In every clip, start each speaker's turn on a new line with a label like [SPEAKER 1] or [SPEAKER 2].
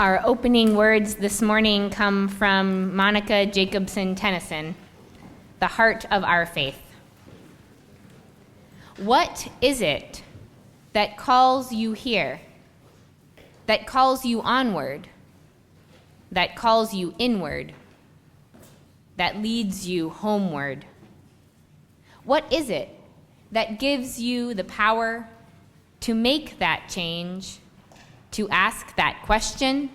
[SPEAKER 1] Our opening words this morning come from Monica Jacobson Tennyson, "The Heart of Our Faith." What is it that calls you here, that calls you onward, that calls you inward, that leads you homeward? What is it that gives you the power to make that change, to ask that question,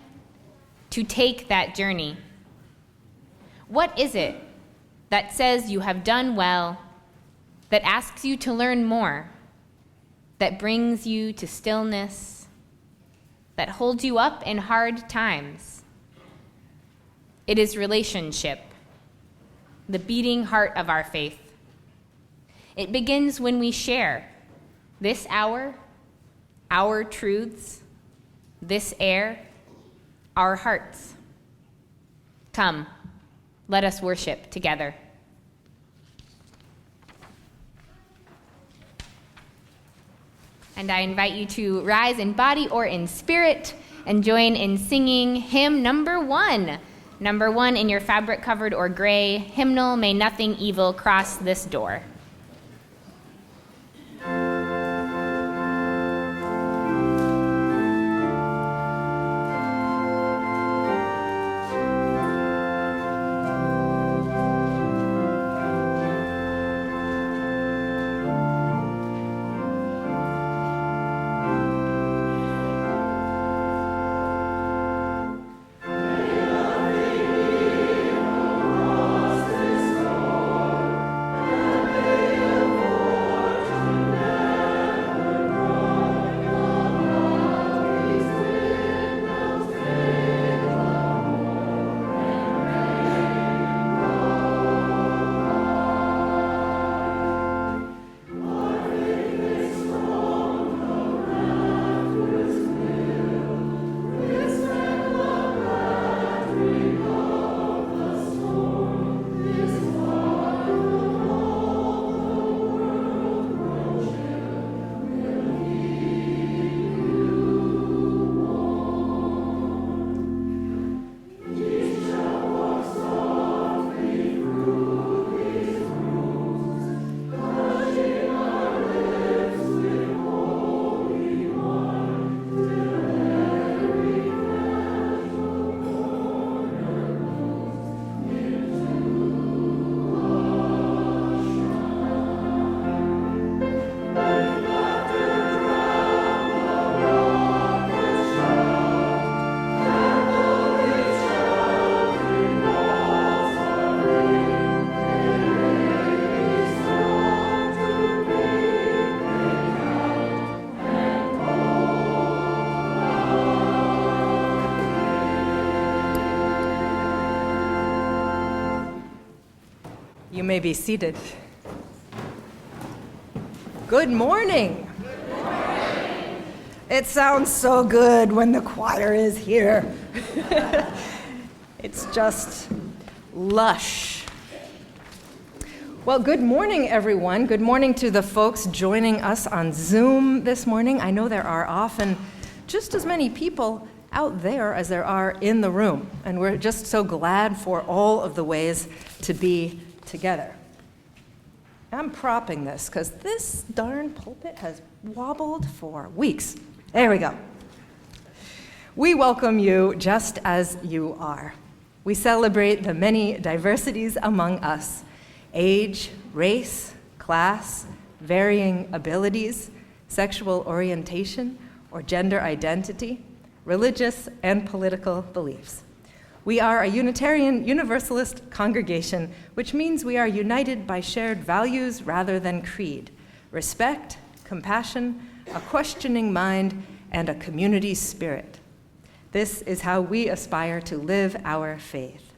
[SPEAKER 1] to take that journey? What is it that says you have done well, that asks you to learn more, that brings you to stillness, that holds you up in hard times? It is relationship, the beating heart of our faith. It begins when we share this hour, our truths, this air, our hearts. Come, let us worship together. And I invite you to rise in body or in spirit and join in singing hymn number 1. Number 1 in your fabric-covered or gray hymnal, "May Nothing Evil Cross This Door."
[SPEAKER 2] You may be seated. Good morning.
[SPEAKER 3] Good morning.
[SPEAKER 2] It sounds so good when the choir is here. It's just lush. Well, good morning, everyone. Good morning to the folks joining us on Zoom this morning. I know there are often just as many people out there as there are in the room, and we're just so glad for all of the ways to be together. I'm propping this because this darn pulpit has wobbled for weeks. There we go. We welcome you just as you are. We celebrate the many diversities among us: age, race, class, varying abilities, sexual orientation, or gender identity, religious and political beliefs. We are a Unitarian Universalist congregation, which means we are united by shared values rather than creed: respect, compassion, a questioning mind, and a community spirit. This is how we aspire to live our faith.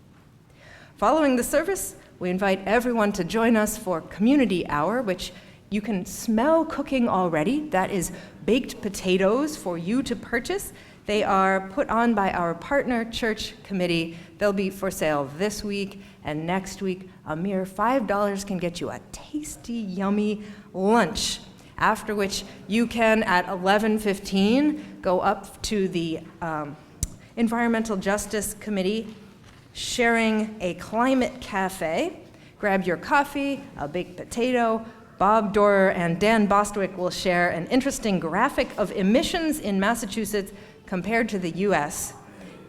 [SPEAKER 2] Following the service, we invite everyone to join us for Community Hour, which you can smell cooking already. That is baked potatoes for you to purchase. They are put on by our partner church committee. They'll be for sale this week and next week. A mere $5 can get you a tasty, yummy lunch, after which you can, at 11:15, go up to the Environmental Justice Committee sharing a climate cafe. Grab your coffee, a baked potato. Bob Dorer and Dan Bostwick will share an interesting graphic of emissions in Massachusetts compared to the US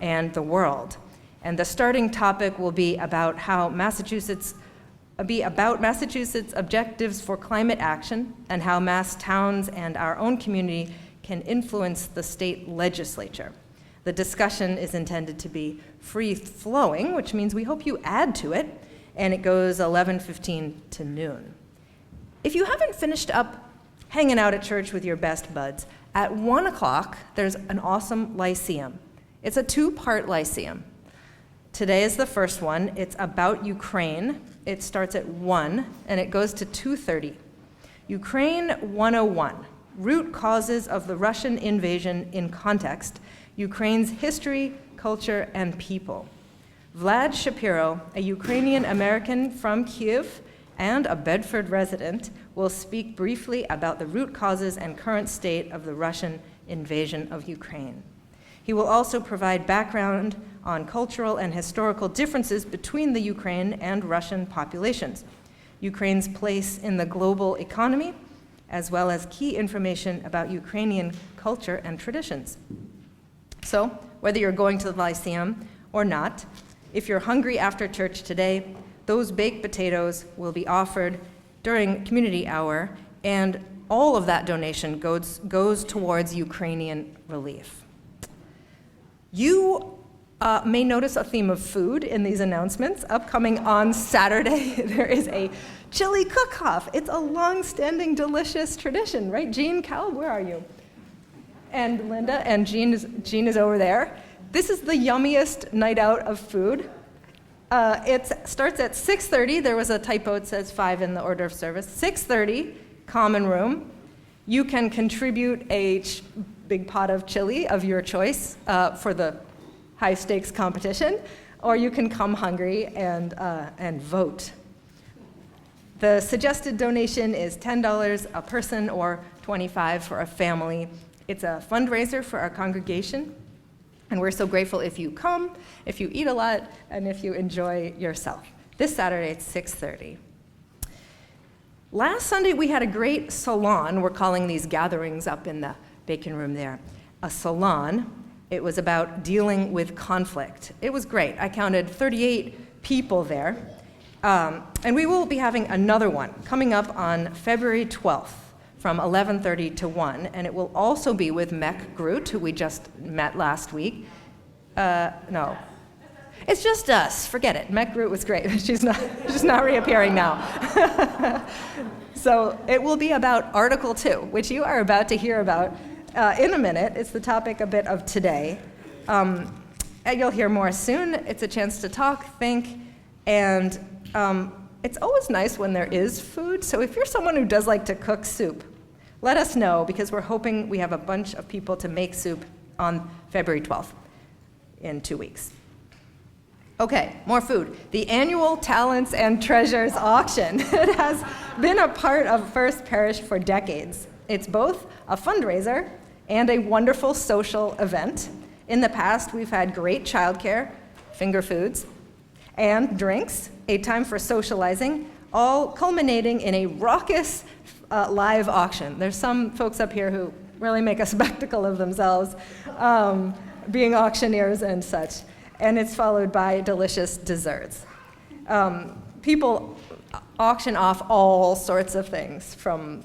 [SPEAKER 2] and the world. And the starting topic will be about Massachusetts' objectives for climate action and how Mass towns and our own community can influence the state legislature. The discussion is intended to be free-flowing, which means we hope you add to it, and it goes 11:15 to noon. If you haven't finished up hanging out at church with your best buds, at 1 o'clock, there's an awesome lyceum. It's a 2-part lyceum. Today is the first one. It's about Ukraine. It starts at 1, and it goes to 2:30. Ukraine 101, Root Causes of the Russian Invasion in Context, Ukraine's History, Culture, and People. Vlad Shapiro, a Ukrainian-American from Kyiv and a Bedford resident, will speak briefly about the root causes and current state of the Russian invasion of Ukraine. He will also provide background on cultural and historical differences between the Ukraine and Russian populations, Ukraine's place in the global economy, as well as key information about Ukrainian culture and traditions. So, whether you're going to the Lyceum or not, if you're hungry after church today, those baked potatoes will be offered during community hour, and all of that donation goes towards Ukrainian relief. You may notice a theme of food in these announcements. Upcoming on Saturday, there is a chili cook-off. It's a long-standing, delicious tradition, right? Jean, Cal, where are you? And Linda, and Jean is over there. This is the yummiest night out of food. It starts at 6:30. There was a typo, it says 5 in the order of service. 6:30, common room. You can contribute a big pot of chili of your choice for the high-stakes competition, or you can come hungry and vote. The suggested donation is $10 a person or $25 for a family. It's a fundraiser for our congregation, and we're so grateful if you come, if you eat a lot, and if you enjoy yourself. This Saturday, it's 6:30. Last Sunday, we had a great salon. We're calling these gatherings up in the bacon room there a salon. It was about dealing with conflict. It was great. I counted 38 people there. And we will be having another one coming up on February 12th. From 11:30 to 1, and it will also be with Mech Groot, who we just met last week. No, it's just us. Forget it. Mech Groot was great. She's not reappearing now. So it will be about Article 2, which you are about to hear about in a minute. It's the topic a bit of today. And you'll hear more soon. It's a chance to talk, think, and it's always nice when there is food, so if you're someone who does like to cook soup, let us know, because we're hoping we have a bunch of people to make soup on February 12th, in 2 weeks. Okay, more food. The annual Talents and Treasures auction. It has been a part of First Parish for decades. It's both a fundraiser and a wonderful social event. In the past, we've had great childcare, finger foods, and drinks, a time for socializing, all culminating in a raucous live auction. There's some folks up here who really make a spectacle of themselves, being auctioneers and such. And it's followed by delicious desserts. People auction off all sorts of things, from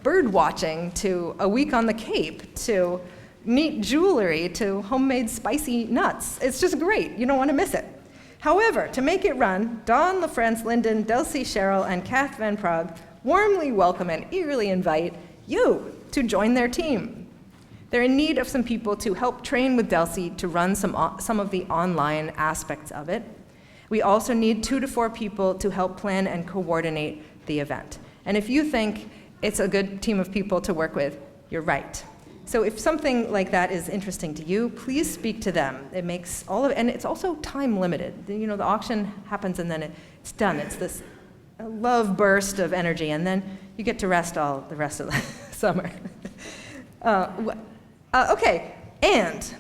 [SPEAKER 2] bird watching to a week on the Cape to neat jewelry to homemade spicy nuts. It's just great. You don't want to miss it. However, to make it run, Dawn LaFrance Linden, Delcy Sherrill, and Kath Van Prague warmly welcome and eagerly invite you to join their team. They're in need of some people to help train with Delcy to run some of the online aspects of it. We also need 2 to 4 people to help plan and coordinate the event. And if you think it's a good team of people to work with, you're right. So if something like that is interesting to you, please speak to them. It makes and it's also time limited. The auction happens and then it's done. It's this love burst of energy, and then you get to rest all the rest of the summer. Okay, and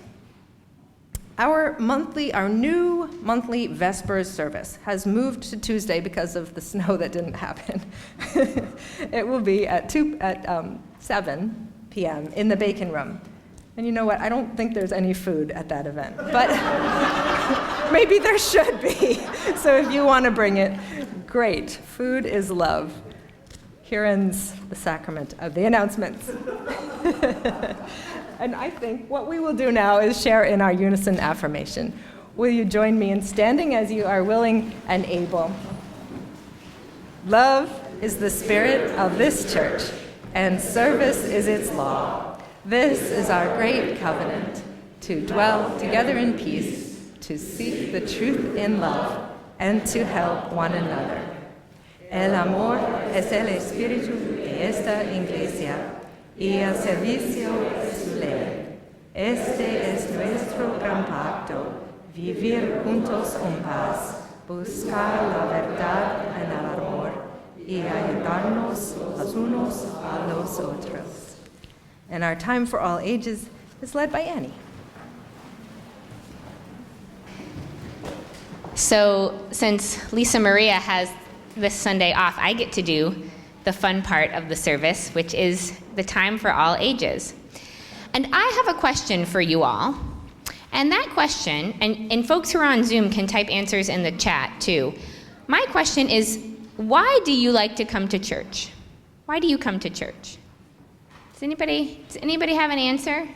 [SPEAKER 2] Our new monthly Vespers service has moved to Tuesday because of the snow that didn't happen. It will be at 7 p.m. in the Bacon Room. And you know what? I don't think there's any food at that event, but maybe there should be. So if you want to bring it, great. Food is love. Here ends the sacrament of the announcements. And I think what we will do now is share in our unison affirmation. Will you join me in standing as you are willing and able? Love is the spirit of this church, and service is its law. This is our great covenant, to dwell together in peace, to seek the truth in love, and to help one another. El amor es el espíritu de esta iglesia, y el servicio es su ley. Este es nuestro gran pacto, vivir juntos en paz, buscar la verdad en el amor, y ayudarnos los unos a los otros. And our time for all ages is led by Annie.
[SPEAKER 1] So since Lisa Maria has this Sunday off, I get to do the fun part of the service, which is the time for all ages. And I have a question for you all. And that question, and folks who are on Zoom can type answers in the chat too. My question is, why do you like to come to church? Why do you come to church? Does anybody have an answer?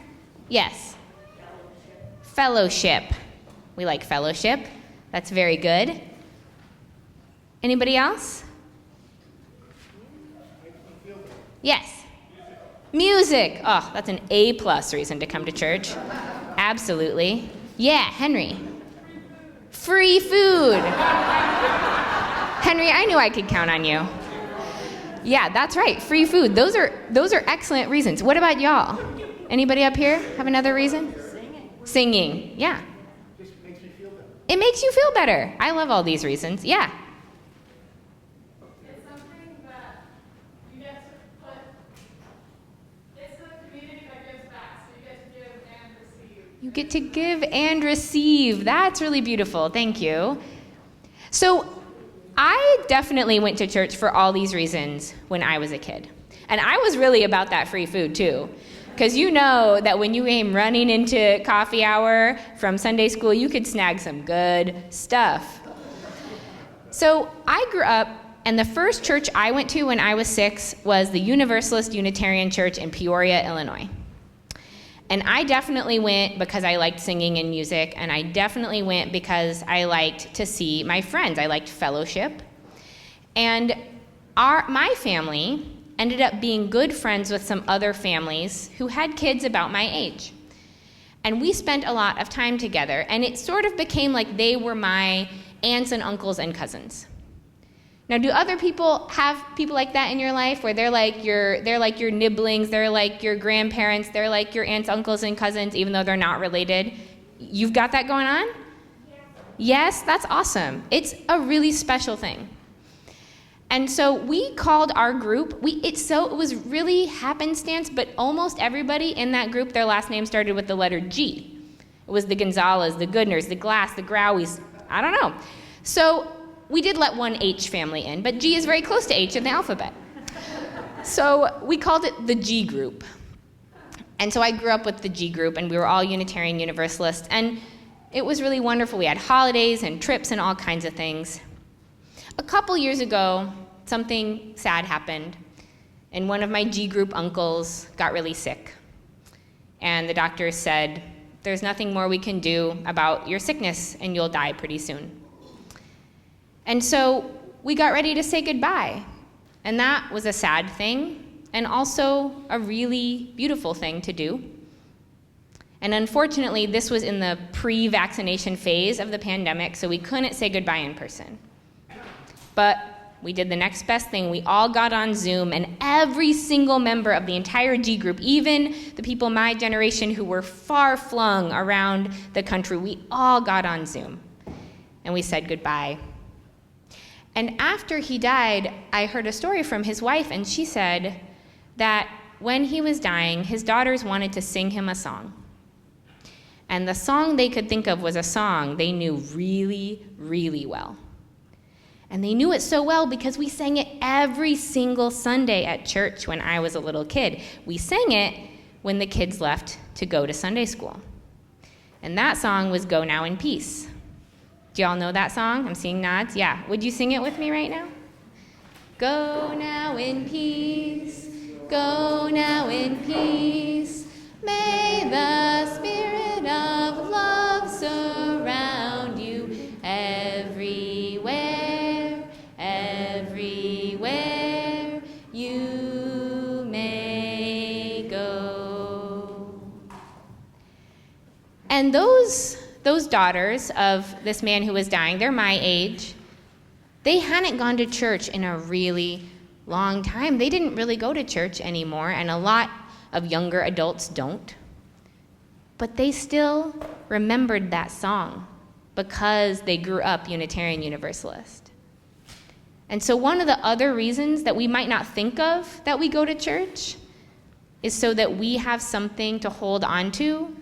[SPEAKER 1] Yes. Fellowship. We like fellowship. That's very good. Anybody else? Yes. Music. Oh, that's an A+ reason to come to church. Absolutely. Yeah, Henry. Free food. Henry, I knew I could count on you. Yeah, that's right. Free food. Those are excellent reasons. What about y'all? Anybody up here have another reason? Singing. Yeah.
[SPEAKER 4] Just makes me feel better.
[SPEAKER 1] It makes you feel better. I love all these reasons. Yeah.
[SPEAKER 3] It's something that you get to put, it's a community that gives back, so you get to give and receive.
[SPEAKER 1] You get to give and receive. That's really beautiful. Thank you. So I definitely went to church for all these reasons when I was a kid. And I was really about that free food too. Because you know that when you came running into coffee hour from Sunday school, you could snag some good stuff. So I grew up, and the first church I went to when I was 6 was the Universalist Unitarian Church in Peoria, Illinois. And I definitely went because I liked singing and music, and I definitely went because I liked to see my friends. I liked fellowship. And my family ended up being good friends with some other families who had kids about my age. And we spent a lot of time together, and it sort of became like they were my aunts and uncles and cousins. Now, do other people have people like that in your life where they're like your nibblings, they're like your grandparents, they're like your aunts, uncles, and cousins, even though they're not related? You've got that going on? Yes, that's awesome. It's a really special thing. And so we called our group, it was really happenstance, but almost everybody in that group, their last name started with the letter G. It was the Gonzalez, the Goodners, the Glass, the Growies, I don't know. So we did let one H family in, but G is very close to H in the alphabet. So we called it the G group. And so I grew up with the G group, and we were all Unitarian Universalists, and it was really wonderful. We had holidays and trips and all kinds of things. A couple years ago, something sad happened, and one of my G group uncles got really sick. And the doctor said, "There's nothing more we can do about your sickness, and you'll die pretty soon." And so we got ready to say goodbye. And that was a sad thing, and also a really beautiful thing to do. And unfortunately, this was in the pre-vaccination phase of the pandemic, so we couldn't say goodbye in person. But we did the next best thing. We all got on Zoom, and every single member of the entire G group, even the people my generation who were far flung around the country, we all got on Zoom. And we said goodbye. And after he died, I heard a story from his wife, and she said that when he was dying, his daughters wanted to sing him a song. And the song they could think of was a song they knew really, really well. And they knew it so well because we sang it every single Sunday at church when I was a little kid. We sang it when the kids left to go to Sunday school. And that song was Go Now in Peace. Do y'all know that song? I'm seeing nods. Yeah. Would you sing it with me right now? Go now in peace. Go now in peace. May the spirit of love surround you everywhere, everywhere you may go. And those daughters of this man who was dying, they're my age, they hadn't gone to church in a really long time. They didn't really go to church anymore, and a lot of younger adults don't. But they still remembered that song because they grew up Unitarian Universalist. And so one of the other reasons that we might not think of that we go to church is so that we have something to hold on to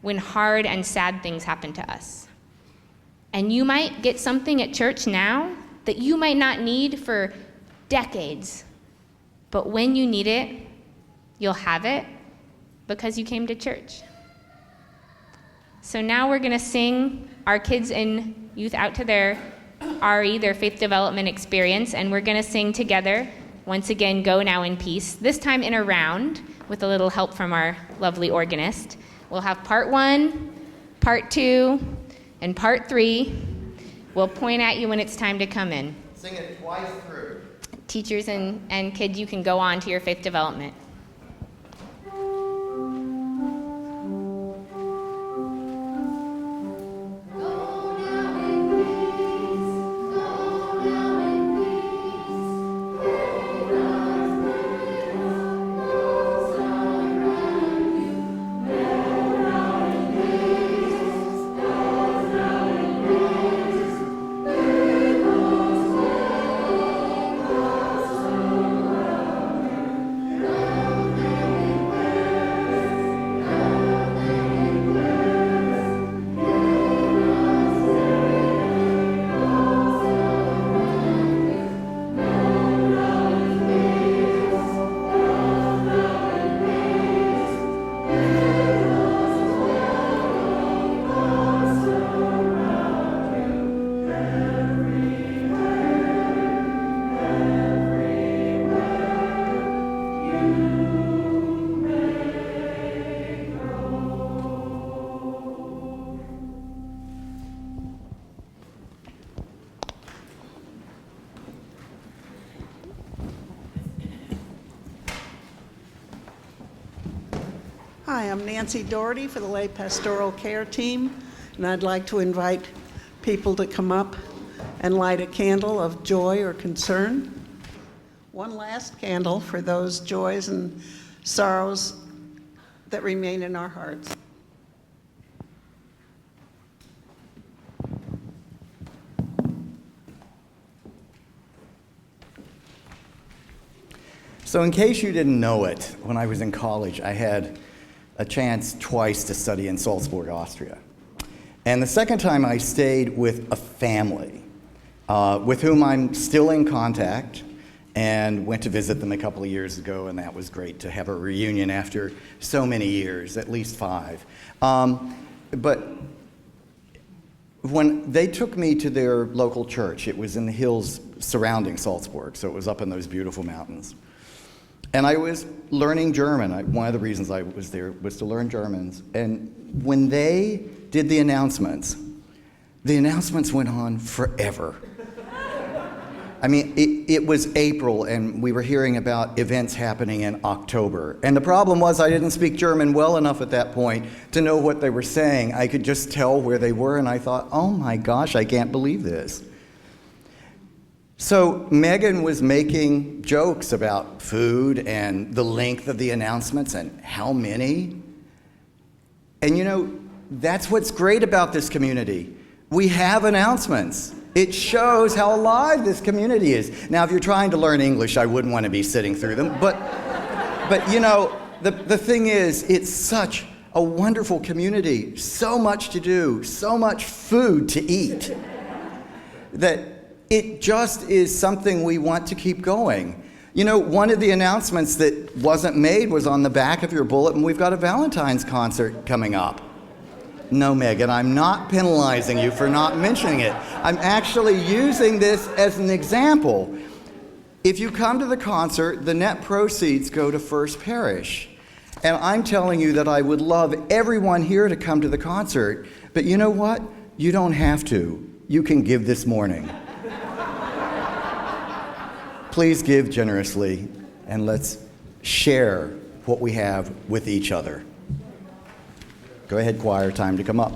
[SPEAKER 1] when hard and sad things happen to us. And you might get something at church now that you might not need for decades. But when you need it, you'll have it because you came to church. So now we're going to sing our kids and youth out to their RE, their faith development experience, and we're going to sing together, once again, Go Now in Peace, this time in a round with a little help from our lovely organist. We'll have part 1, part 2, and part 3. We'll point at you when it's time to come in.
[SPEAKER 4] Sing it twice through.
[SPEAKER 1] Teachers and kids, you can go on to your faith development.
[SPEAKER 5] Hi, I'm Nancy Daugherty for the Lay Pastoral Care Team, and I'd like to invite people to come up and light a candle of joy or concern. One last candle for those joys and sorrows that remain in our hearts.
[SPEAKER 4] So in case you didn't know it, when I was in college, I had a chance twice to study in Salzburg, Austria. And the second time I stayed with a family with whom I'm still in contact and went to visit them a couple of years ago, and that was great to have a reunion after so many years, at least 5. But when they took me to their local church, it was in the hills surrounding Salzburg, so it was up in those beautiful mountains. And I was learning German. One of the reasons I was there was to learn Germans. And when they did the announcements went on forever. I mean, it was April, and we were hearing about events happening in October. And the problem was I didn't speak German well enough at that point to know what they were saying. I could just tell where they were, and I thought, oh my gosh, I can't believe this. So Megan was making jokes about food and the length of the announcements and how many. And you know, that's what's great about this community. We have announcements. It shows how alive this community is. Now, if you're trying to learn English, I wouldn't want to be sitting through them. But you know, the thing is, it's such a wonderful community, so much to do, so much food to eat, that it just is something we want to keep going. You know, one of the announcements that wasn't made was on the back of your bulletin. We've got a Valentine's concert coming up. No, Megan, I'm not penalizing you for not mentioning it. I'm actually using this as an example. If you come to the concert, the net proceeds go to First Parish. And I'm telling you that I would love everyone here to come to the concert, but you know what? You don't have to. You can give this morning. Please give generously, and let's share what we have with each other. Go ahead, choir, time to come up.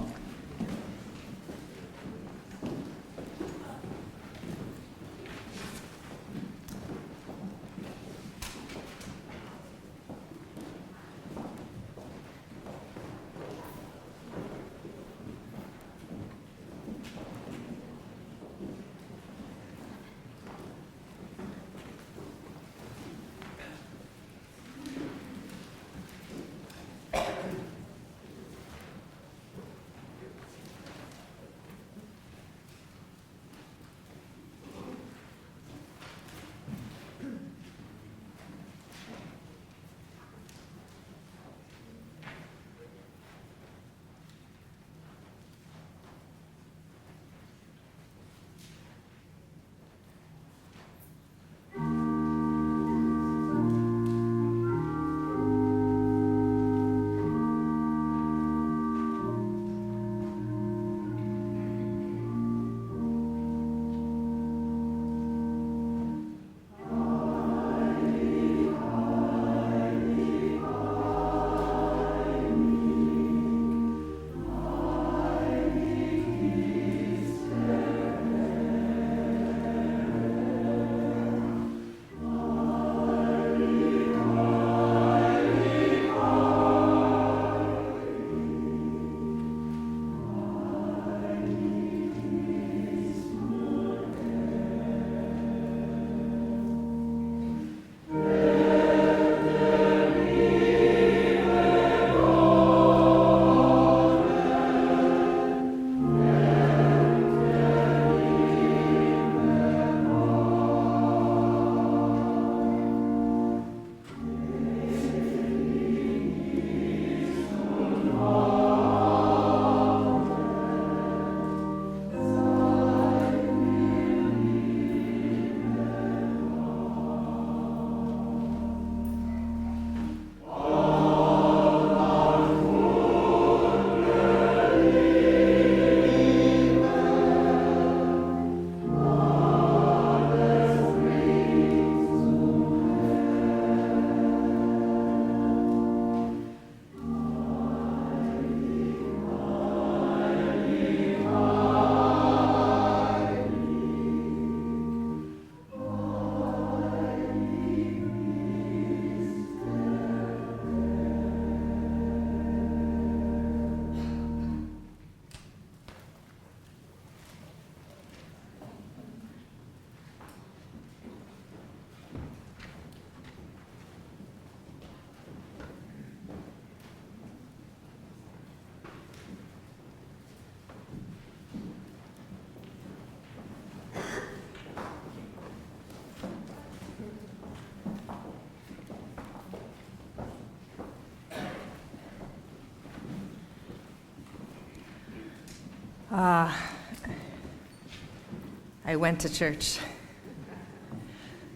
[SPEAKER 2] I went to church.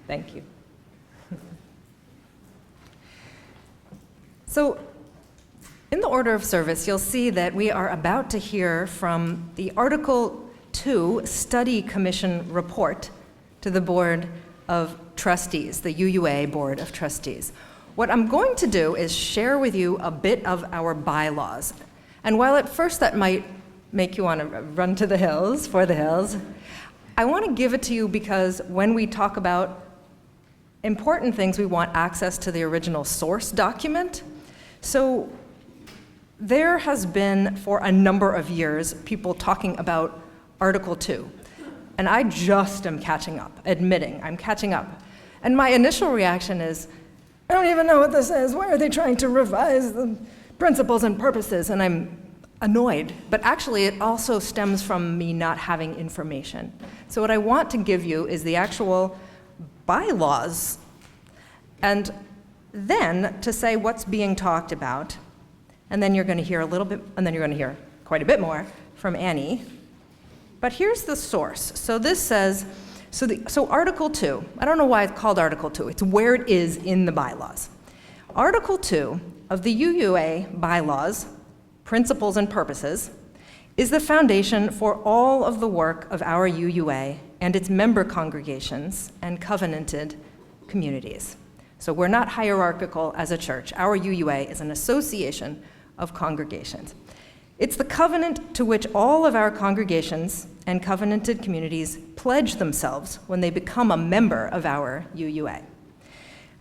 [SPEAKER 2] Thank you. So, in the order of service, you'll see that we are about to hear from the Article 2 Study Commission report to the Board of Trustees, the UUA Board of Trustees. What I'm going to do is share with you a bit of our bylaws. And while at first that might make you want to run to the hills, for the hills, I want to give it to you because when we talk about important things, we want access to the original source document. So there has been, for a number of years, people talking about Article 2. And I just am catching up, admitting I'm catching up. And my initial reaction is, I don't even know what this is. Why are they trying to revise the principles and purposes, and I'm annoyed, but actually it also stems from me not having information. So what I want to give you is the actual bylaws, and then to say what's being talked about, and then you're going to hear a little bit, and then you're going to hear quite a bit more from Annie. But here's the source. So this says, so Article 2, I don't know why it's called Article 2, it's where it is in the bylaws. Article 2 of the UUA bylaws, Principles and Purposes, is the foundation for all of the work of our UUA and its member congregations and covenanted communities. So we're not hierarchical as a church. Our UUA is an association of congregations. It's the covenant to which all of our congregations and covenanted communities pledge themselves when they become a member of our UUA.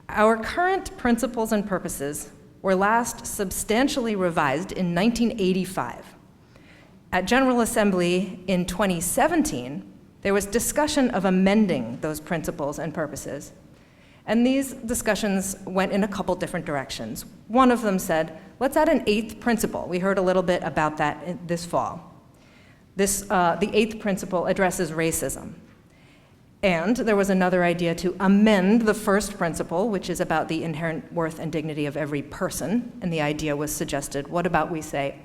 [SPEAKER 2] Our current principles and purposes were last substantially revised in 1985. At General Assembly in 2017, there was discussion of amending those principles and purposes. And these discussions went in a couple different directions. One of them said, let's add an 8th principle. We heard a little bit about that this fall. The 8th principle addresses racism. And there was another idea to amend the first principle, which is about the inherent worth and dignity of every person. And the idea was suggested, what about we say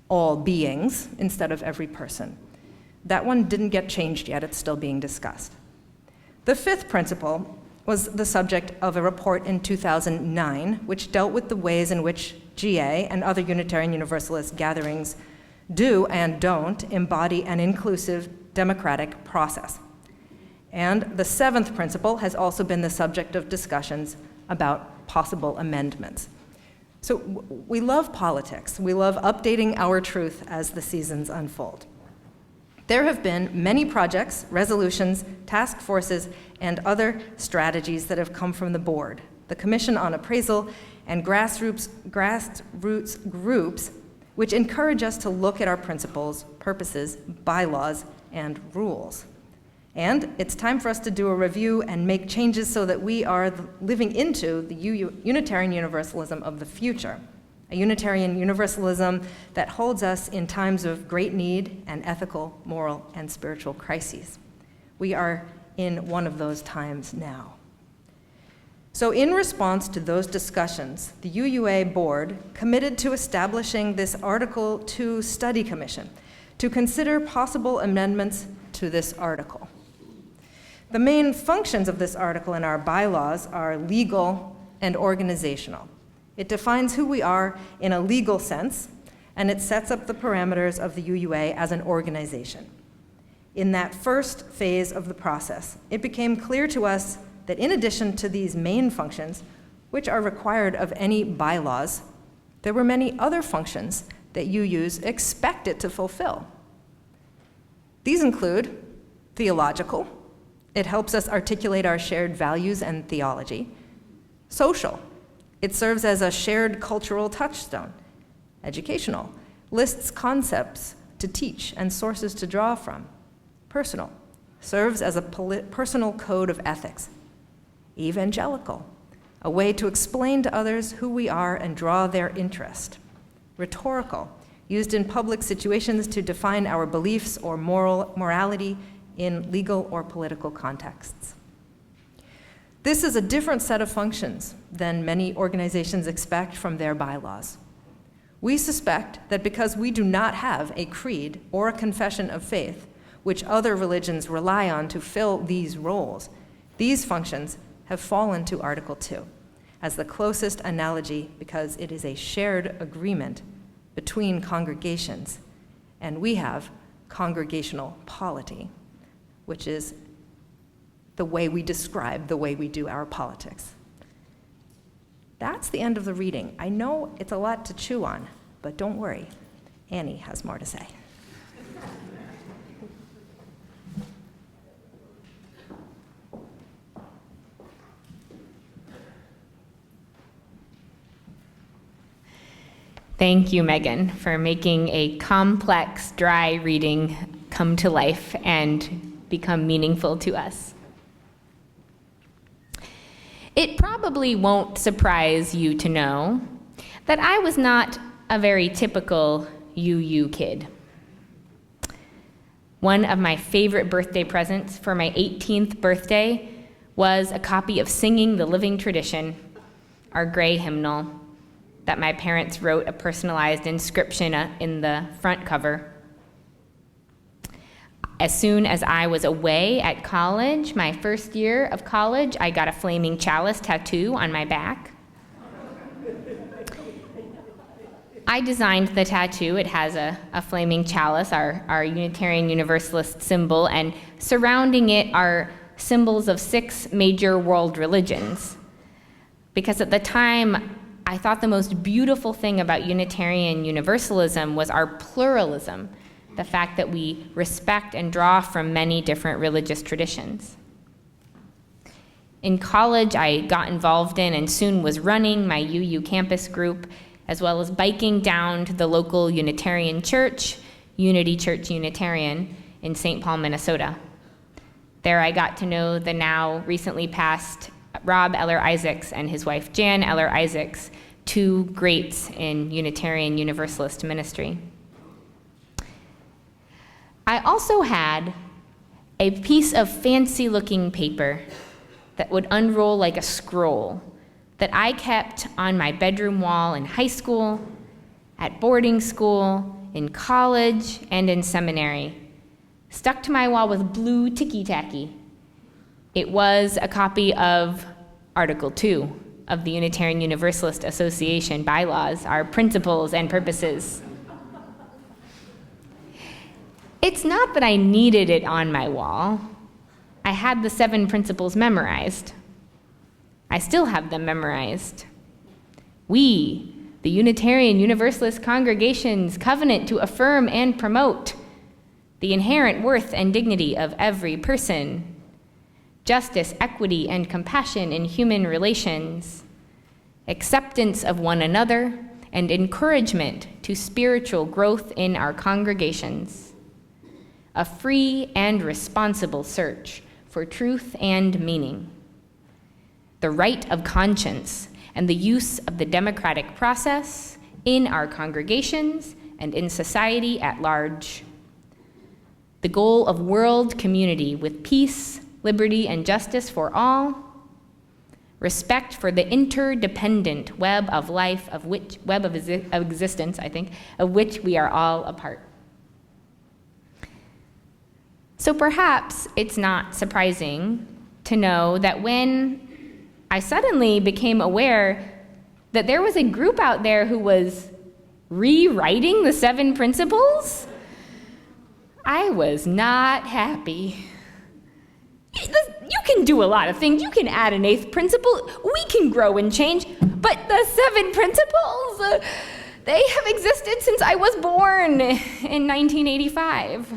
[SPEAKER 2] all beings instead of every person? That one didn't get changed yet. It's still being discussed. The 5th principle was the subject of a report in 2009, which dealt with the ways in which GA and other Unitarian Universalist gatherings do and don't embody an inclusive democratic process. And the 7th principle has also been the subject of discussions about possible amendments. So we love politics. We love updating our truth as the seasons unfold. There have been many projects, resolutions, task forces, and other strategies that have come from the board, the Commission on Appraisal, and grassroots groups, which encourage us to look at our principles, purposes, bylaws, and rules. And it's time for us to do a review and make changes so that we are living into the Unitarian Universalism of the future, a Unitarian Universalism that holds us in times of great need and ethical, moral, and spiritual crises. We are in one of those times now. So in response to those discussions, the UUA board committed to establishing this Article 2 study commission to consider possible amendments to this article. The main functions of this article in our bylaws are legal and organizational. It defines who we are in a legal sense, and it sets up the parameters of the UUA as an organization. In that first phase of the process, it became clear to us that in addition to these main functions, which are required of any bylaws, there were many other functions that UUs expect it to fulfill. These include theological. It helps us articulate our shared values and theology. Social. It serves as a shared cultural touchstone. Educational. Lists concepts to teach and sources to draw from. Personal. Serves as a personal code of ethics. Evangelical. A way to explain to others who we are and draw their interest. Rhetorical. Used in public situations to define our beliefs or morality in legal or political contexts. This is a different set of functions than many organizations expect from their bylaws. We suspect that because we do not have a creed or a confession of faith, which other religions rely on to fill these roles, these functions have fallen to Article 2 as the closest analogy because it is a shared agreement between congregations, and we have congregational polity, which is the way we describe the way we do our politics. That's the end of the reading. I know it's a lot to chew on, but don't worry. Annie has more to say.
[SPEAKER 1] Thank you, Megan, for making a complex, dry reading come to life and become meaningful to us. It probably won't surprise you to know that I was not a very typical UU kid. One of my favorite birthday presents for my 18th birthday was a copy of Singing the Living Tradition, our gray hymnal, that my parents wrote a personalized inscription in the front cover. As soon as I was away at college, my first year of college, I got a flaming chalice tattoo on my back. I designed the tattoo. It has a flaming chalice, our Unitarian Universalist symbol, and surrounding it are symbols of 6 major world religions. Because at the time, I thought the most beautiful thing about Unitarian Universalism was our pluralism, the fact that we respect and draw from many different religious traditions. In college, I got involved in and soon was running my UU campus group, as well as biking down to the local Unitarian church, Unity Church Unitarian, in St. Paul, Minnesota. There I got to know the now recently passed Rob Eller-Isaacs and his wife Jan Eller-Isaacs, 2 greats in Unitarian Universalist ministry. I also had a piece of fancy-looking paper that would unroll like a scroll that I kept on my bedroom wall in high school, at boarding school, in college, and in seminary, stuck to my wall with blue ticky-tacky. It was a copy of Article 2 of the Unitarian Universalist Association bylaws, our principles and purposes. It's not that I needed it on my wall. I had the 7 principles memorized. I still have them memorized. We, the Unitarian Universalist congregations, covenant to affirm and promote the inherent worth and dignity of every person, justice, equity, and compassion in human relations, acceptance of one another, and encouragement to spiritual growth in our congregations, a free and responsible search for truth and meaning, the right of conscience and the use of the democratic process in our congregations and in society at large, the goal of world community with peace, liberty, and justice for all, respect for the interdependent web of life, of existence, of which we are all a part. So perhaps it's not surprising to know that when I suddenly became aware that there was a group out there who was rewriting the 7 principles, I was not happy. You can do a lot of things. You can add an 8th principle. We can grow and change. But the 7 principles, they have existed since I was born in 1985.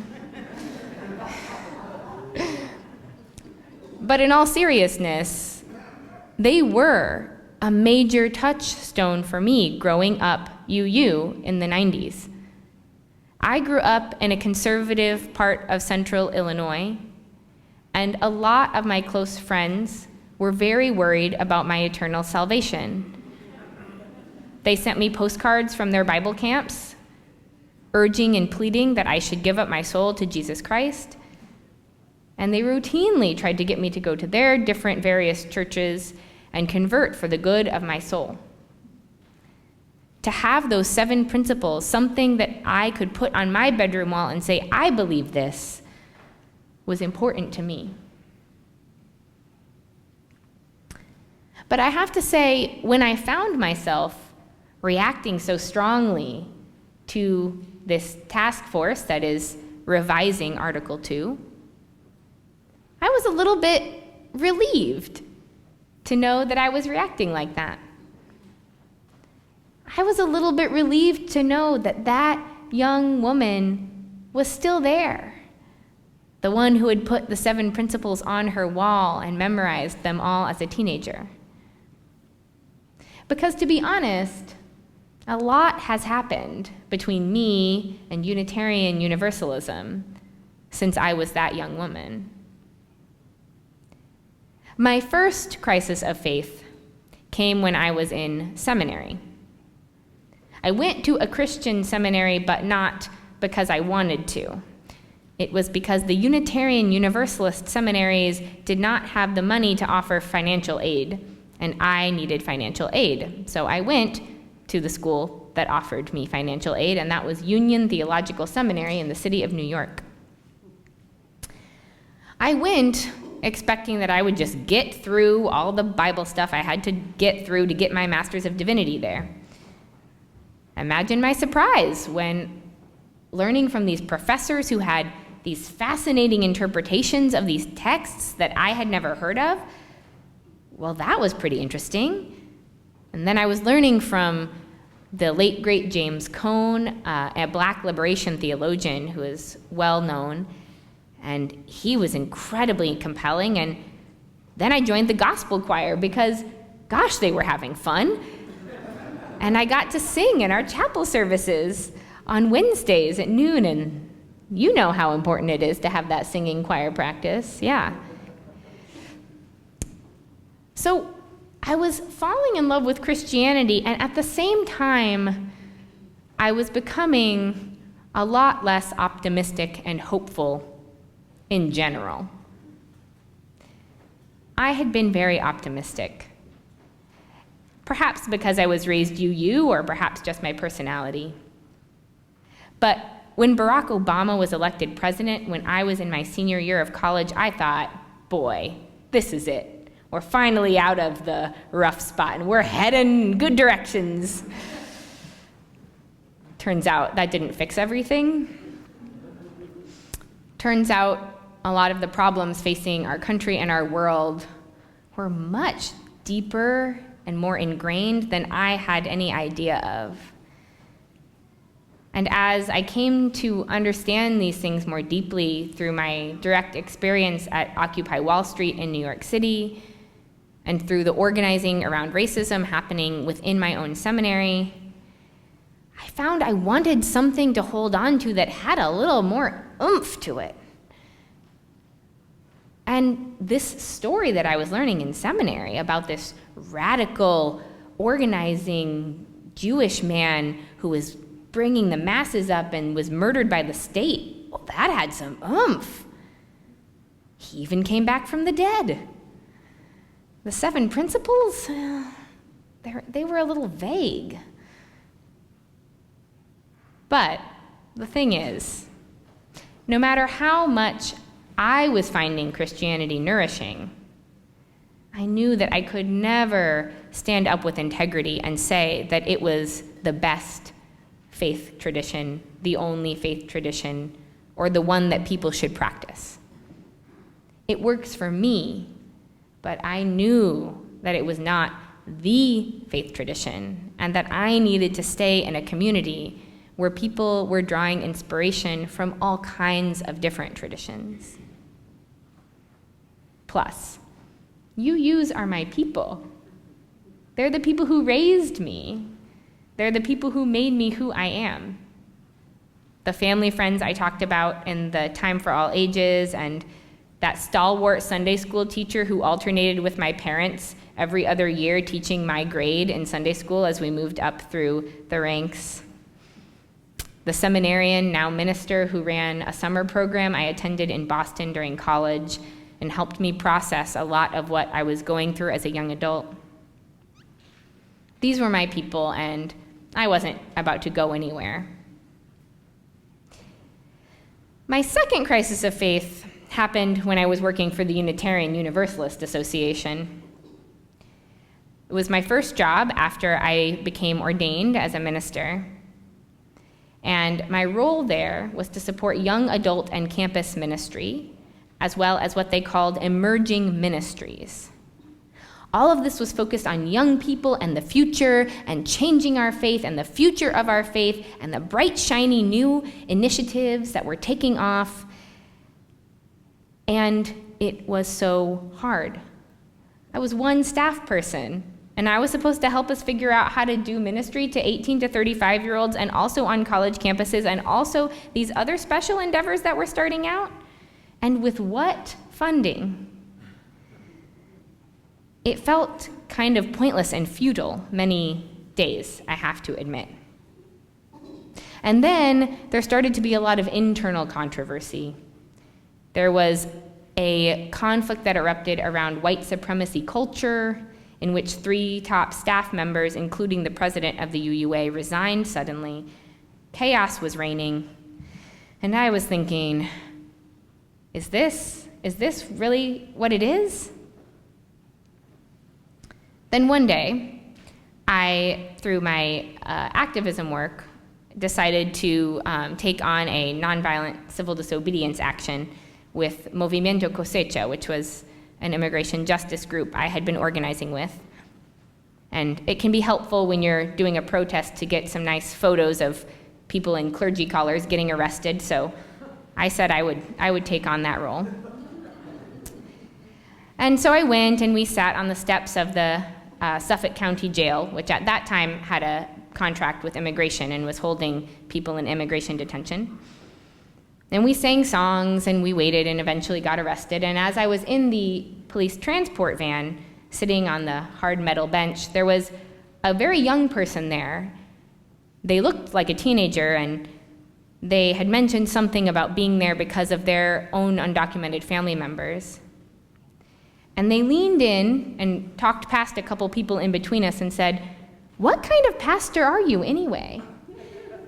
[SPEAKER 1] But in all seriousness, they were a major touchstone for me growing up UU in the 90s. I grew up in a conservative part of central Illinois, and a lot of my close friends were very worried about my eternal salvation. They sent me postcards from their Bible camps, urging and pleading that I should give up my soul to Jesus Christ, and they routinely tried to get me to go to their different various churches and convert for the good of my soul. To have those 7 principles, something that I could put on my bedroom wall and say, I believe this, was important to me. But I have to say, when I found myself reacting so strongly to this task force that is revising Article 2, I was a little bit relieved to know that I was reacting like that. I was a little bit relieved to know that that young woman was still there, the one who had put the 7 principles on her wall and memorized them all as a teenager. Because to be honest, a lot has happened between me and Unitarian Universalism since I was that young woman. My first crisis of faith came when I was in seminary. I went to a Christian seminary, but not because I wanted to. It was because the Unitarian Universalist seminaries did not have the money to offer financial aid, and I needed financial aid. So I went to the school that offered me financial aid, and that was Union Theological Seminary in the city of New York. I went expecting that I would just get through all the Bible stuff I had to get through to get my Master's of Divinity there. Imagine my surprise when learning from these professors who had these fascinating interpretations of these texts that I had never heard of. Well, that was pretty interesting. And then I was learning from the late, great James Cone, a Black liberation theologian who is well known, and he was incredibly compelling. And then I joined the gospel choir because, gosh, they were having fun. And I got to sing in our chapel services on Wednesdays at noon, and you know how important it is to have that singing choir practice, yeah. So I was falling in love with Christianity, and at the same time, I was becoming a lot less optimistic and hopeful in general. I had been very optimistic, perhaps because I was raised UU, or perhaps just my personality. But when Barack Obama was elected president, when I was in my senior year of college, I thought, boy, this is it. We're finally out of the rough spot, and we're heading good directions. Turns out that didn't fix everything. Turns out a lot of the problems facing our country and our world were much deeper and more ingrained than I had any idea of. And as I came to understand these things more deeply through my direct experience at Occupy Wall Street in New York City, and through the organizing around racism happening within my own seminary, I found I wanted something to hold on to that had a little more oomph to it. And this story that I was learning in seminary about this radical, organizing Jewish man who was bringing the masses up and was murdered by the state, well, that had some oomph. He even came back from the dead. The 7 principles, they were a little vague. But the thing is, no matter how much I was finding Christianity nourishing, I knew that I could never stand up with integrity and say that it was the best faith tradition, the only faith tradition, or the one that people should practice. It works for me, but I knew that it was not the faith tradition, and that I needed to stay in a community where people were drawing inspiration from all kinds of different traditions. Plus, UUs are my people. They're the people who raised me. They're the people who made me who I am. The family friends I talked about in the Time for All Ages, and that stalwart Sunday school teacher who alternated with my parents every other year teaching my grade in Sunday school as we moved up through the ranks. The seminarian, now minister, who ran a summer program I attended in Boston during college and helped me process a lot of what I was going through as a young adult. These were my people, and I wasn't about to go anywhere. My second crisis of faith happened when I was working for the Unitarian Universalist Association. It was my first job after I became ordained as a minister. And my role there was to support young adult and campus ministry, as well as what they called emerging ministries. All of this was focused on young people and the future and changing our faith and the future of our faith and the bright, shiny new initiatives that were taking off. And it was so hard. I was one staff person, and I was supposed to help us figure out how to do ministry to 18 to 35-year-olds and also on college campuses and also these other special endeavors that were starting out. And with what funding? It felt kind of pointless and futile many days, I have to admit. And then there started to be a lot of internal controversy. There was a conflict that erupted around white supremacy culture, in which 3 top staff members, including the president of the UUA, resigned suddenly. Chaos was reigning. And I was thinking, is this really what it is? Then one day, I, through my activism work, decided to take on a nonviolent civil disobedience action with Movimiento Cosecha, which was an immigration justice group I had been organizing with. And it can be helpful when you're doing a protest to get some nice photos of people in clergy collars getting arrested, so I said I would take on that role. And so I went, and we sat on the steps of the Suffolk County Jail, which at that time had a contract with immigration and was holding people in immigration detention. And we sang songs, and we waited, and eventually got arrested. And as I was in the police transport van, sitting on the hard metal bench, there was a very young person there. They looked like a teenager, and they had mentioned something about being there because of their own undocumented family members. And they leaned in and talked past a couple people in between us and said, "What kind of pastor are you anyway?"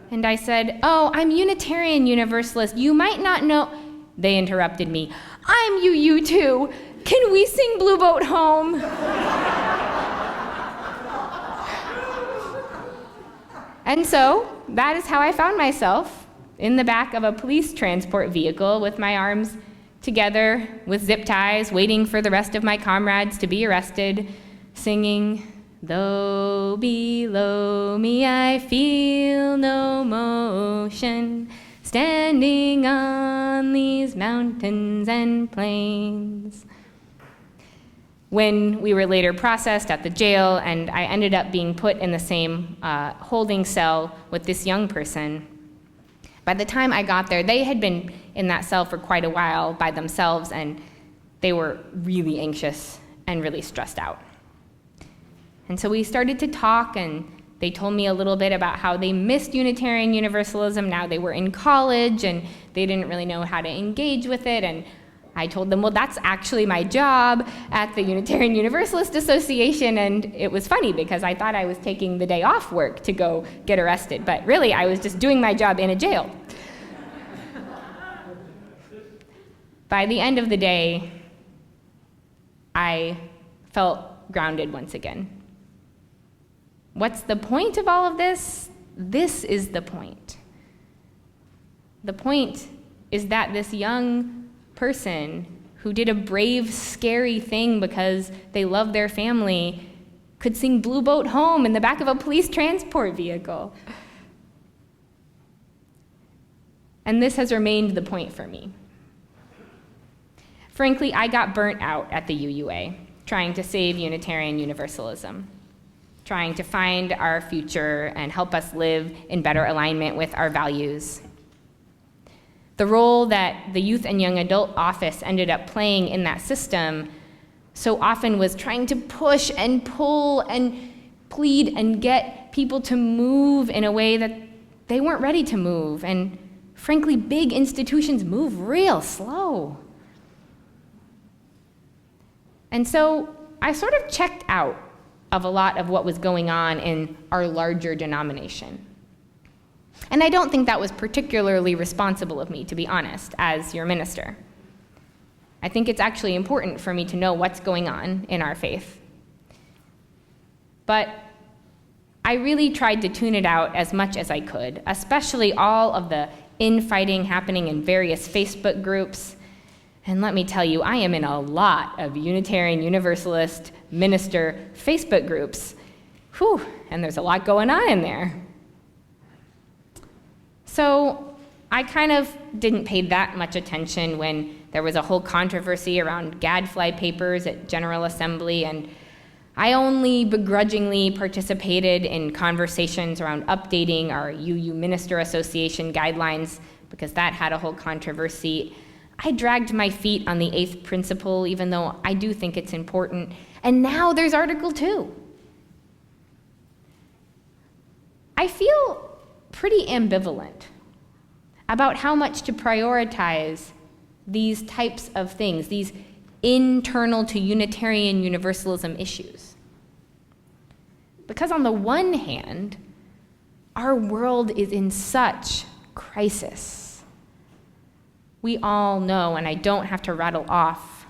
[SPEAKER 1] And I said, "Oh, I'm Unitarian Universalist. You might not know." They interrupted me. "I'm UU too. Can we sing Blue Boat Home?" And so that is how I found myself in the back of a police transport vehicle with my arms together with zip ties, waiting for the rest of my comrades to be arrested, singing, "Though below me I feel no motion, standing on these mountains and plains." When we were later processed at the jail, and I ended up being put in the same holding cell with this young person, by the time I got there, they had been in that cell for quite a while by themselves, and they were really anxious and really stressed out. And so we started to talk, and they told me a little bit about how they missed Unitarian Universalism. Now they were in college, and they didn't really know how to engage with it. And I told them, well, that's actually my job at the Unitarian Universalist Association. And it was funny because I thought I was taking the day off work to go get arrested. But really, I was just doing my job in a jail. By the end of the day, I felt grounded once again. What's the point of all of this? This is the point. The point is that this young person who did a brave, scary thing because they love their family could sing Blue Boat Home in the back of a police transport vehicle. And this has remained the point for me. Frankly, I got burnt out at the UUA, trying to save Unitarian Universalism, trying to find our future and help us live in better alignment with our values. The role that the Youth and Young Adult Office ended up playing in that system so often was trying to push and pull and plead and get people to move in a way that they weren't ready to move. And frankly, big institutions move real slow. And so I sort of checked out of a lot of what was going on in our larger denomination. And I don't think that was particularly responsible of me, to be honest, as your minister. I think it's actually important for me to know what's going on in our faith. But I really tried to tune it out as much as I could, especially all of the infighting happening in various Facebook groups. And let me tell you, I am in a lot of Unitarian Universalist minister Facebook groups. Whew, and there's a lot going on in there. So I kind of didn't pay that much attention when there was a whole controversy around gadfly papers at General Assembly, and I only begrudgingly participated in conversations around updating our UU Minister Association guidelines because that had a whole controversy. I dragged my feet on the 8th principle, even though I do think it's important. And now there's Article 2. I feel pretty ambivalent about how much to prioritize these types of things, these internal to Unitarian Universalism issues. Because on the one hand, our world is in such crisis. We all know, and I don't have to rattle off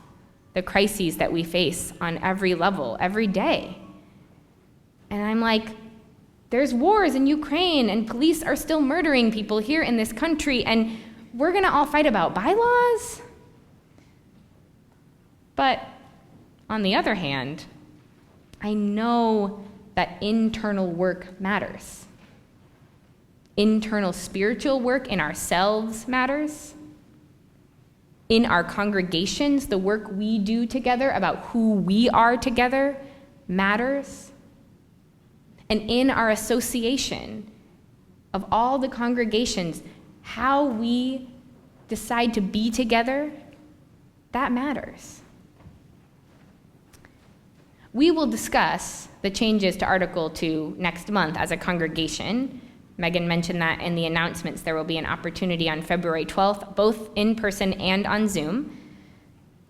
[SPEAKER 1] the crises that we face on every level, every day. And I'm like, there's wars in Ukraine, and police are still murdering people here in this country, and we're gonna all fight about bylaws? But on the other hand, I know that internal work matters. Internal spiritual work in ourselves matters. In our congregations, the work we do together about who we are together matters. And in our association of all the congregations, how we decide to be together, that matters. We will discuss the changes to Article 2 next month as a congregation. Megan mentioned that in the announcements. There will be an opportunity on February 12th, both in person and on Zoom,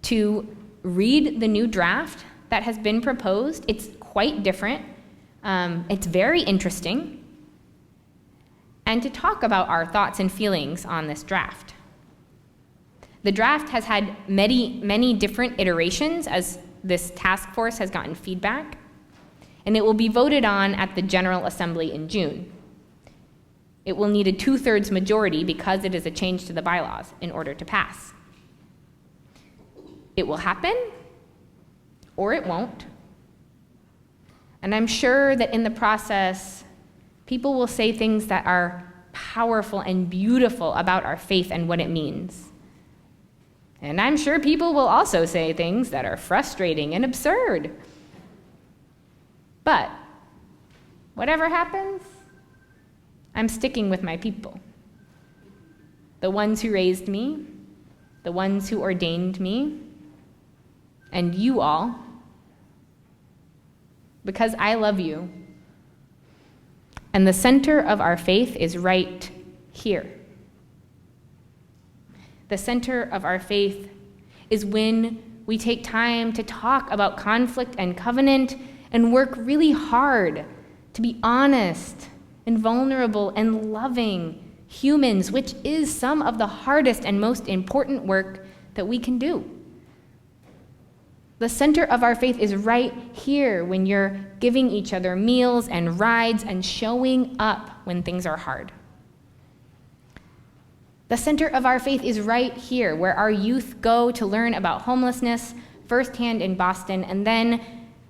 [SPEAKER 1] to read the new draft that has been proposed. It's quite different. It's very interesting. And to talk about our thoughts and feelings on this draft. The draft has had many different iterations as this task force has gotten feedback, and it will be voted on at the General Assembly in June. It will need a 2/3 majority because it is a change to the bylaws in order to pass. It will happen, or it won't. And I'm sure that in the process, people will say things that are powerful and beautiful about our faith and what it means. And I'm sure people will also say things that are frustrating and absurd. But whatever happens, I'm sticking with my people. The ones who raised me, the ones who ordained me, and you all, because I love you. And the center of our faith is right here. The center of our faith is when we take time to talk about conflict and covenant and work really hard to be honest and vulnerable and loving humans, which is some of the hardest and most important work that we can do. The center of our faith is right here when you're giving each other meals and rides and showing up when things are hard. The center of our faith is right here where our youth go to learn about homelessness firsthand in Boston and then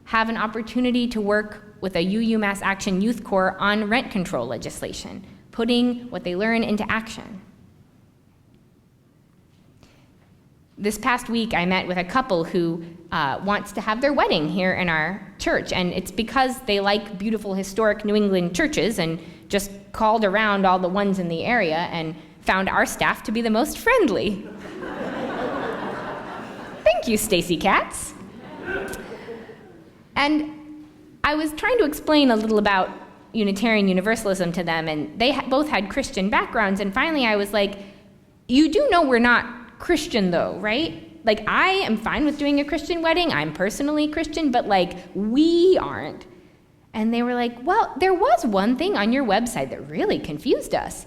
[SPEAKER 1] have an opportunity to work with a UU Mass Action Youth Corps on rent control legislation, putting what they learn into action. This past week, I met with a couple who wants to have their wedding here in our church, and it's because they like beautiful historic New England churches and just called around all the ones in the area and found our staff to be the most friendly. Thank you, Stacy Katz. And I was trying to explain a little about Unitarian Universalism to them, and they both had Christian backgrounds, and finally I was like, you do know we're not Christian though, right? Like, I am fine with doing a Christian wedding. I'm personally Christian, but like, we aren't. And they were like, well, there was one thing on your website that really confused us.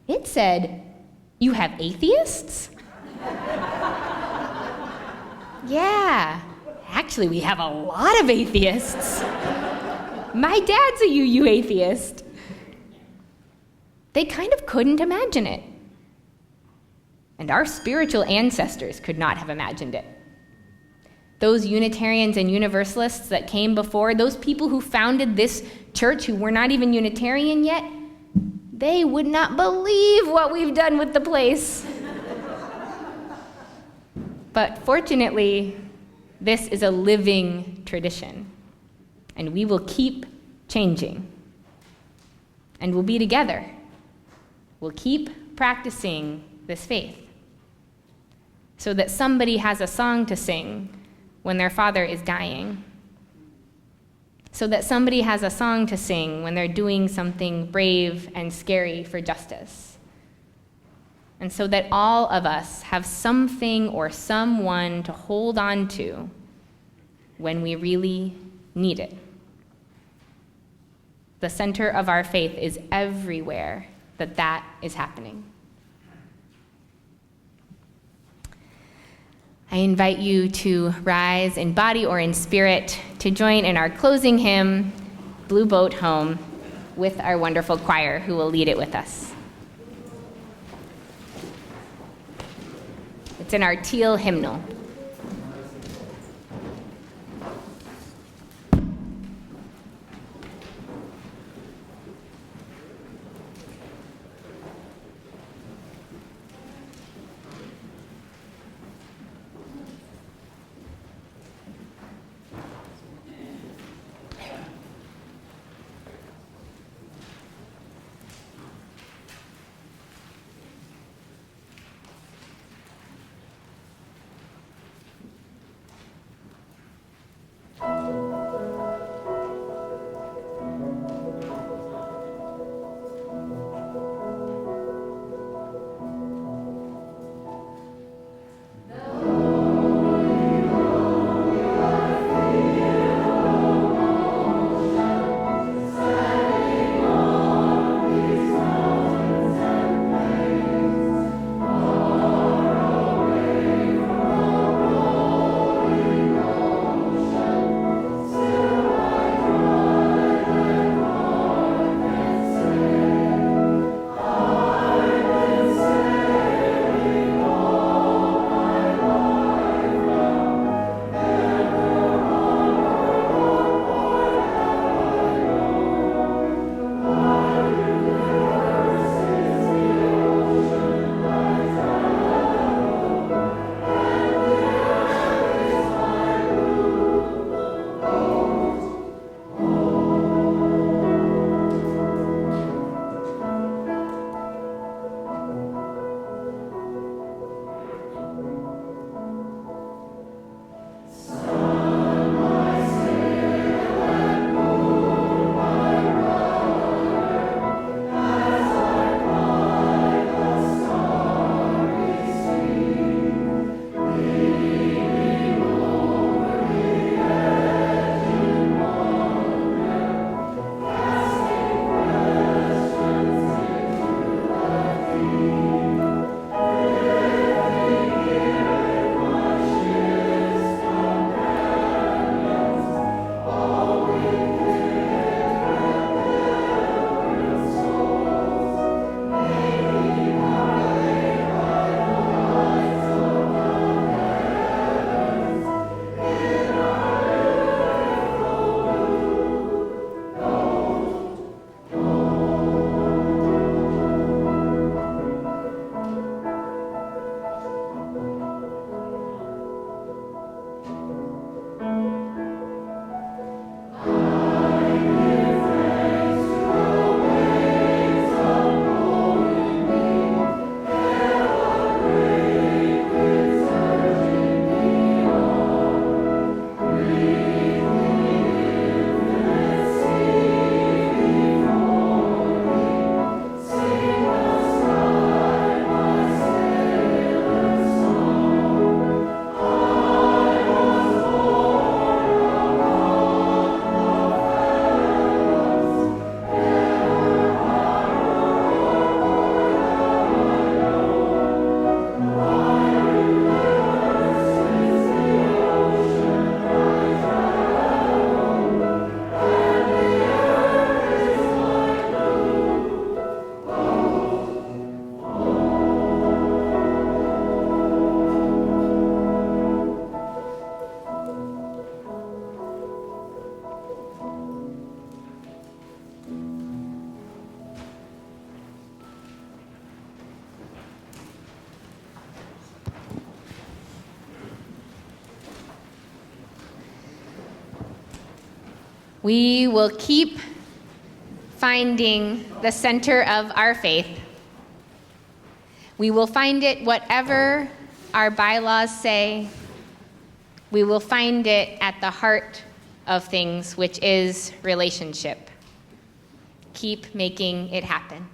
[SPEAKER 1] It said, you have atheists? Yeah, actually, we have a lot of atheists. My dad's a UU atheist. They kind of couldn't imagine it. And our spiritual ancestors could not have imagined it. Those Unitarians and Universalists that came before, those people who founded this church who were not even Unitarian yet, they would not believe what we've done with the place. But fortunately, this is a living tradition, and we will keep changing. And we'll be together. We'll keep practicing this faith so that somebody has a song to sing when their father is dying. so that somebody has a song to sing when they're doing something brave and scary for justice, and so that all of us have something or someone to hold on to when we really need it. The center of our faith is everywhere that is happening. I invite you to rise in body or in spirit to join in our closing hymn, Blue Boat Home, with our wonderful choir who will lead it with us. It's in our teal hymnal. We will keep finding the center of our faith. We will find it whatever our bylaws say. We will find it at the heart of things, which is relationship. Keep making it happen.